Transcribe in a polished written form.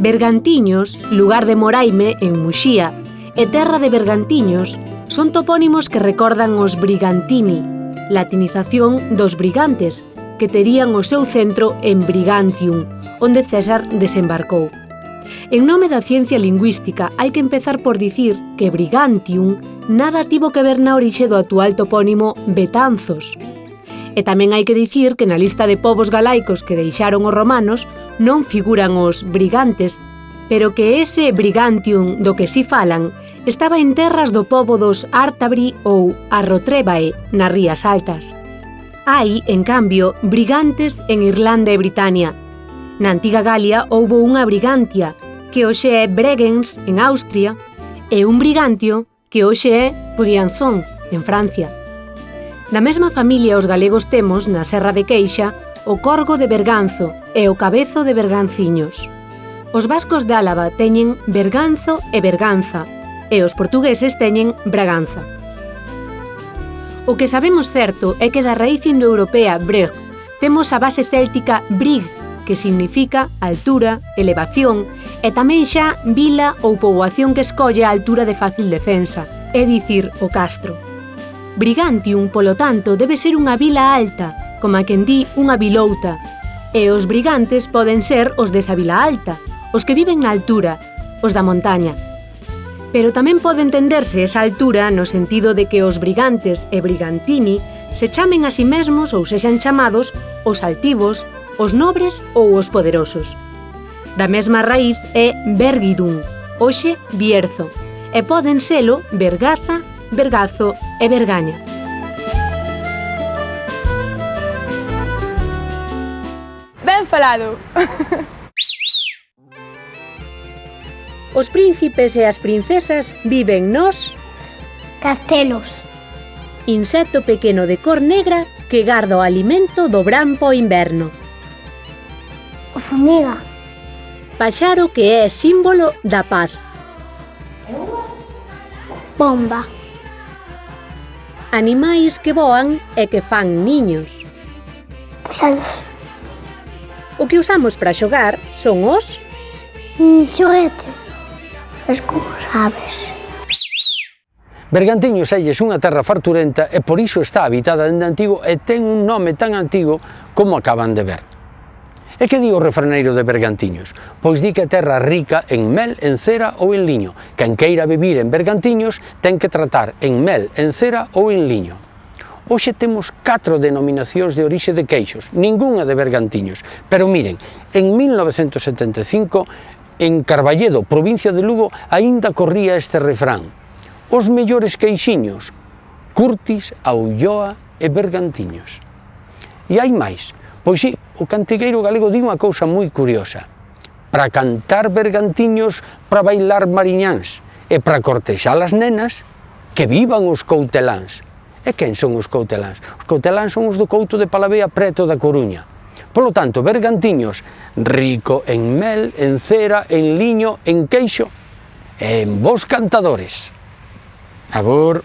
Bergantiños, lugar de Moraime, en Muxía, e terra de Bergantiños son topónimos que recordan os Brigantini, latinización dos brigantes, que terían o seu centro en Brigantium, onde César desembarcou. En nome da ciencia lingüística hai que empezar por dicir que Brigantium nada tivo que ver na orixe do actual topónimo Betanzos. E tamén hai que dicir que na lista de povos galaicos que deixaron os romanos non figuran os brigantes, pero que ese Brigantium do que si falan estaba en terras do pobo dos Ártabri ou Arrotrébae, nas Rías Altas. Hai, en cambio, brigantes en Irlanda e Britania. Na antiga Galia houbo unha Brigantia, que hoxe é Bregenz, en Austria, e un Brigantio, que hoxe é Briançon, en Francia. Da mesma familia os galegos temos, na Serra de Queixa, o Corgo de Berganzo e o Cabezo de Berganciños. Os vascos de Álava teñen Berganzo e Berganza, e os portugueses teñen Braganza. O que sabemos certo é que da raíz indoeuropea breg temos a base céltica brig, que significa altura, elevación, e tamén xa vila ou poboación que escolle a altura de fácil defensa, é dicir, o castro. Brigantium, polo tanto, debe ser unha vila alta, como a quen di unha vilouta, e os brigantes poden ser os desa vila alta, os que viven na altura, os da montaña. Pero tamén pode entenderse esa altura no sentido de que os brigantes e brigantini se chamen a si mesmos ou sexan chamados os altivos, os nobres ou os poderosos. Da mesma raíz é Bergidum, hoxe Bierzo, e poden selo Bergaza, Bergazo e Bergaña. Ben falado! Os príncipes e as princesas viven nos castelos. Insecto pequeno de cor negra que garda o alimento do verán po inverno. O formiga. Paxaro que é símbolo da paz. Bomba. Animais que voan e que fan niños. Paxaros. O que usamos para xogar son os xoguetes. Es como sabes. Bergantiños elles unha terra farturenta e por iso está habitada dende antigo e ten un nome tan antigo como acaban de ver. E que di o refraneiro de Bergantiños? Pois di que a terra rica en mel, en cera ou en liño. Quen queira vivir en Bergantiños ten que tratar en mel, en cera ou en liño. Hoxe temos 4 denominacións de orixe de queixos, ningunha de Bergantiños. Pero miren, en 1975, en Carballedo, provincia de Lugo, aínda corría este refrán: os mellores queixiños, Curtis, Aulloa e Bergantiños. E hai máis. Pois sí, o cantigueiro galego di unha cousa moi curiosa: para cantar bergantiños, para bailar mariñáns e para cortexar as nenas, que vivan os couteláns. E quen son os couteláns? Os couteláns son os do Couto de Palavea, preto da Coruña. Polo tanto, Bergantiños, rico en mel, en cera, en liño, en queixo e en bons cantadores. Agur.